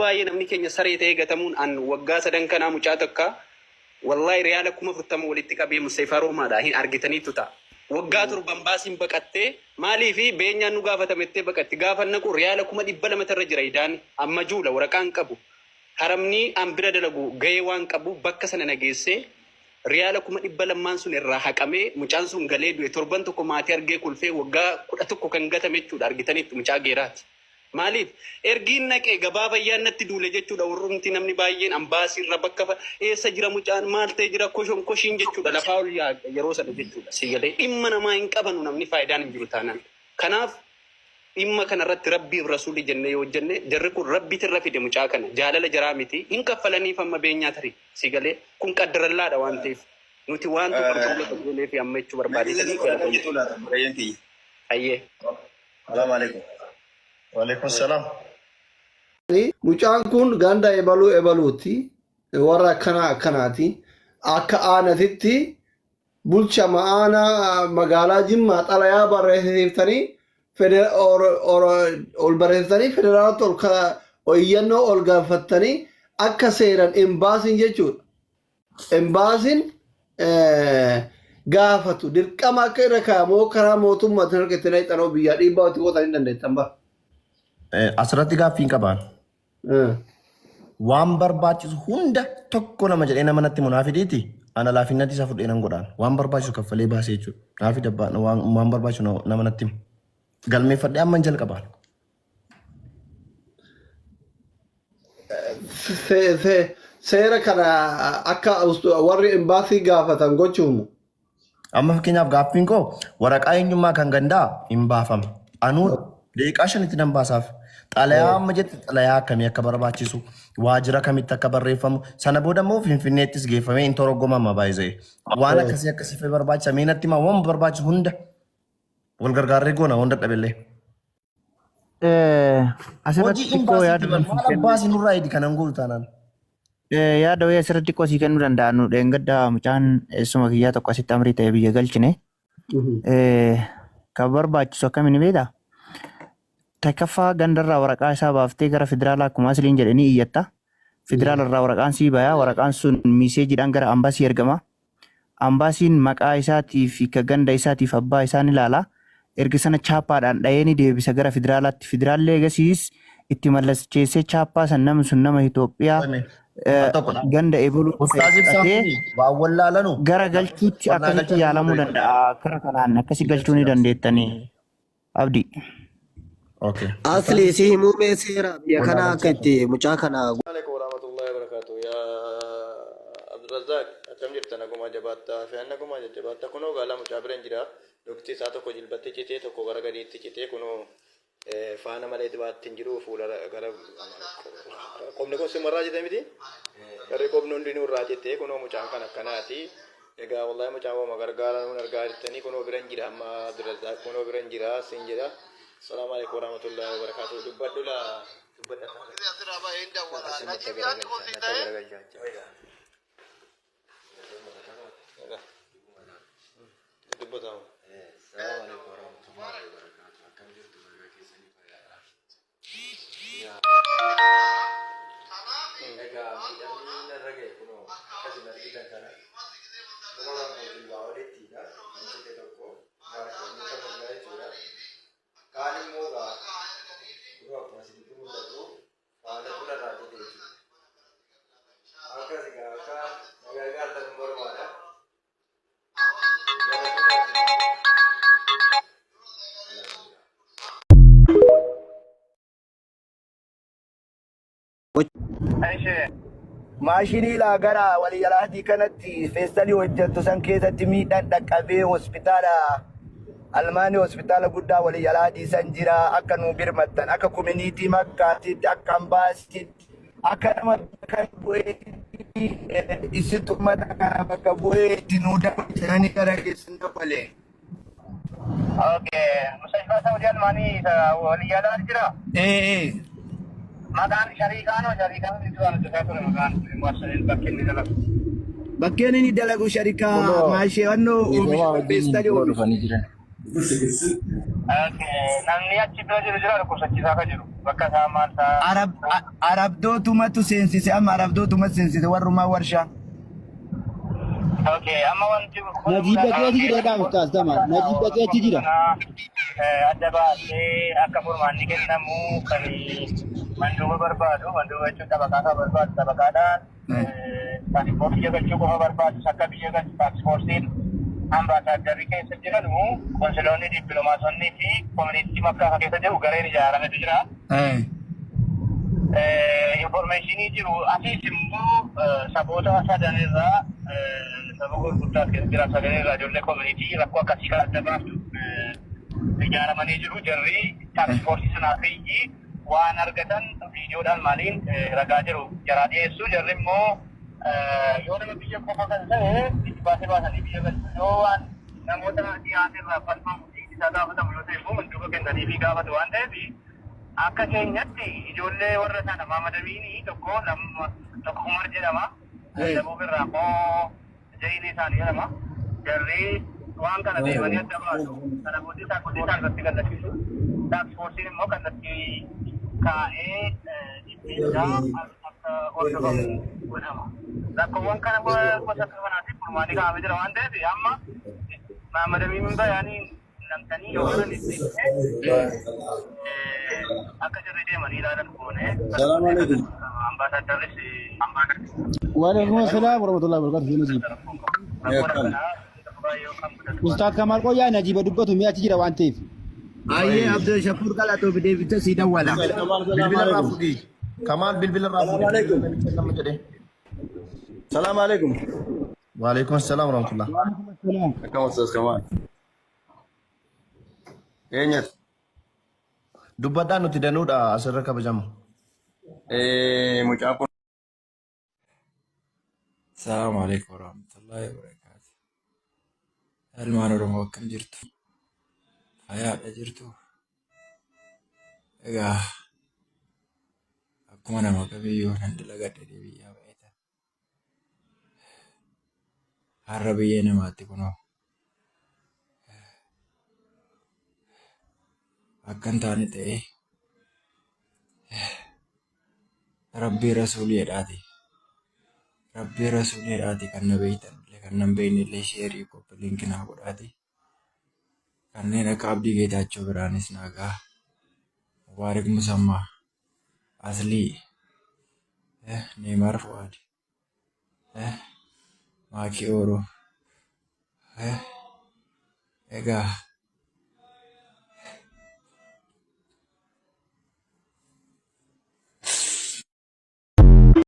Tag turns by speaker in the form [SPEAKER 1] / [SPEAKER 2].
[SPEAKER 1] baay'ee namni keenya saree ta'ee gatamuun an waggaa sadan kanaa mucaa takka wallahi riyaala 40 walitti qabee Museefaa Roomaadhaa hin argitaniitu ta'a. Waggaa turban baasiin baqattee maalii fi beenyaan nu gaafatamettee baqatti gaafanna kun riyaala 200 irra jira idaan amma juula waraqaan qabu haramni an bira dalagu gahee waan qabu bakka sana nageessee riyaala 200 sun irraa haqamee mucaan sun galee du'e torban tokko maatii argee kulfee waggaa 11 kan gatame jechuudha argitaniitu mucaa geeraati. Maalif ergiin naqee gabaa bayyaan natti duule jechuudha warrumti namni baay'een ambaasii irra bakka eessa jira mucaan maal ta'e jira koshon koshiin jechuudha lafaa ol yeroo sana jechuudha sigalee dhimma namaa hin qabanu namni faayidaan hin jiru taanaan kanaaf dhimma kana irratti rabbiif rasuulii jennee yoo jenne jarri kun rabbiit irra fide mucaa kana jaalala jaraa miti hin kaffalaniif amma beenyaa tarii sigalee kun qaddarallaadha waan ta'eef nuti waan tokko goonee fi amma jechuu barbaadanii ayyee
[SPEAKER 2] Assalamu alaikum. Waalaikum salam.
[SPEAKER 3] Mucaan kun ganda ebaluuti warra akkanaati akka aanatitti bulcha ma'aana magaalaa Jimmaa xalayaa barreessitanii ol barreessitanii federaalota iyyannoo ol gaafatanii akka seeran embaasiin jechuudha. Embaasiin gaafatu dirqama akka irra kaamoo karaa mootummaatiin harkatanii xanoo biyyaa dhiibbaa itti qotan hin dandeettan bara.
[SPEAKER 2] Asirratti gaaffiin qabaan. Waan barbaachisu hunda tokko nama jedhee nama natti munaafidiiti. Ana laafinnatti isa fudhee nan godhaan. Waan barbaachisu kaffalee baasee jechuudha. Naafii dabbaan waan barbaachisu nama natti galmeeffadhee amma hin jalqabaan.
[SPEAKER 3] Seera kana akka warri embaasii gaafatan gochuumu.
[SPEAKER 2] Amma fakkeenyaaf gaaffiin koo waraqaa eenyummaa kan gandaa hin baafame. Anuu deeqaa shanitti nan baasaaf. Xalayaa amma jette xalayaa akkamii akka barbaachisu waajjira kamitti akka barreeffamu sana booda immoo Finfinneettis geeffamee hin torogomama baay'ee. Waan akkasiif barbaachisa meenatti maa waan barbaachisu hunda wal gargaarree goona hunda dhabeellee.
[SPEAKER 4] Asirratti xiqqoo
[SPEAKER 2] baasii nurraa hidhi kanan gootu taanaan.
[SPEAKER 4] Yaada wayii asirratti qosii kennuu danda'an dheengaddaa mucaan eessuma kiyyaa tokko asitti amrii ta'e biyya galchine. Kan barbaachisu akkamiin beektaa? Takkaffaa gandarraa waraqaa isaa baaftee gara federaalaa akkuma asiliin jedhanii iyyatta. Federaalarraa waraqaan sii bayaa waraqaan sun miiseejiidhaan gara ambaasii ergama. Ambaasiin maqaa isaatii fi ganda isaatiif abbaa isaan ilaala. Erga sana chaappaadhaan dha'ee ni deebisa gara federaalaatti. Federaallee eegasiis itti mallacheessee chaappaa san namni sun nama Itoophiyaa ganda eebaluu ta'ee gara galchuutti akkasitti yaalamuu danda'a. Kara kanaan akkasi galchuu ni dandeettanii abdii.
[SPEAKER 5] Asli si muummee seera biyya kana akka itti mucaa kana.
[SPEAKER 6] Assalamualaikum warahmatullahi wabarakatuh. Ya Abdulrazak akkam jirta naguma jabaata fi naguma jabaata kunoo gaala mucaa biraan jira. Dokti isaa tokko jilbattee citee tokko gara gadiitti citee kunoo faana malee dibaatti hin jiru fuula gara qomni kun simarraa jite miti. Garri qomni hundi nurraa citee kunoo mucaan kan akkanaati. Egaa wallahi mucaa wama gargaara nun argaa jirtanii kunoo biraan jira amma Abdulrazak kunoo biraan jira sin jira. Assalamualaikum warahmatullahi wabarakatuh. Dubbadula
[SPEAKER 7] maashinii laagara waliyalaatii kanatti feestalii hojjettu san keessatti miidhaan dhaqqabee hospitaala almaanii hospitaala guddaa waliyalaatii san jira akka nu birmattan akka koominiitii makkaatitti akka ambaasitti akka nama kan bu'ee isitti uummata kana bakka bu'ee itti nu dabalanii gara keessan dabalee.
[SPEAKER 8] Okay, Mustashfaa Saudi almaanii waliyalaa jira? Maqaan shariikaanoo shariikaan itti waan hojjetaa ture maqaan muwassaniin
[SPEAKER 7] bakkeen inni dalagu shariikaa maashee wannoo oomisha feestalii oomisha.
[SPEAKER 8] Namni achi bira jiru jira dhukkubsachiisaa kan jiru. bakka isaa maal isaa
[SPEAKER 7] Arabdootumatu seensise amma arabdootumatu seensise warrumaa warshaa.
[SPEAKER 8] Okay, amma wanti
[SPEAKER 9] Najib Dakeeti jira dhaa Ustaaz Tamal. Najib Dakeeti jira.
[SPEAKER 8] adda baasee akka furmaanni kennamu kan manduuba barbaadu manduuba jechuun tabaqaa barbaadu tabaqaadhaan paaspoortii biyya galchuu qofa barbaadu akka biyya galchu paaspoortiin ambaasaaddarri keessa jiranu konsiloonni dippiloomaasonni fi koomunitii makkaa keessa jiru gareen ijaarametu jira. Informationii jiru asiis immoo saboota sadanirraa saba gurguddaa keessa jira sadanirraa ijoollee koomunitii rakkoo akkasii kan adda baaftu ijaaramanii jiru jarri taaksfoortii sanaaf iyyi waan argatan viidiyoodhaan maaliin ragaa jiru jaraa dhiyeessu jarri immoo yoo nama biyya qofa kan ta'e baasee baasanii biyya galchu yoo waan namoota dhiyaatirraa falmamu isaa gaafatamu yoo ta'e immoo manduuba kennanii fi gaafatu waan ta'eef akka keenyatti ijoollee warra sana maamadamiini tokko Umar jedhama dabuuf irraa koo jayini isaanii jedhama jarri waan kana deemanii adda baasu kana booddee isaan irratti gallachiisu taaksfoorsiin immoo kanatti kaa'ee dhibbiidhaa akka hordofamu godhama rakkoowwan kana gosa kanaatiif furmaanii kaa'amee jira waan ta'eef amma maamadamiin bayaanii namtanii yoo waan akka jirri deemanii ilaalan goone
[SPEAKER 9] Salaam alaikum.
[SPEAKER 8] ambaasaaddarris
[SPEAKER 9] Waalaikum assalam warahmatullahi wabarakatuh. Najib. Ustaaz Kamal Qoyaa Najiba dubbatu mi'achi jira waan ta'eef.
[SPEAKER 7] Ayyee Abdul Shakur Galatoo deebitee si dawwala.
[SPEAKER 2] Bilbila irraa fuudhii. Kamaan bilbila irraa fuudhii.
[SPEAKER 6] Salaam alaikum.
[SPEAKER 2] Waalaikum assalam warahmatullah.
[SPEAKER 6] Akkam Ustaz Kamal. Eenyatu?
[SPEAKER 2] Dubbadhaan nuti danuudha asirra kabajamu.
[SPEAKER 6] Mucaa kun.
[SPEAKER 10] Assalamu alaikum warahmatullahi wabarakatuh. Ilmaan Oromoo akkam jirtu? Fayyaadha jirtu? Egaa akkuma nama kamiyyuu nan dalagadha biyyaa ba'eeta. Har'a biyyee namaatti kunoo. Akka hin taane ta'ee Rabbii Rasuuliidhaati. Rabbii Rasuuliidhaati kan na beektan illee kan nan beekne illee sheerii koppiliinkinaa godhaati. Kanneen akka Abdii Geetaachoo biraanis nagaa Mubaarik Musammaa Aslii Neemar Fuwaad Maakii Ooroo egaa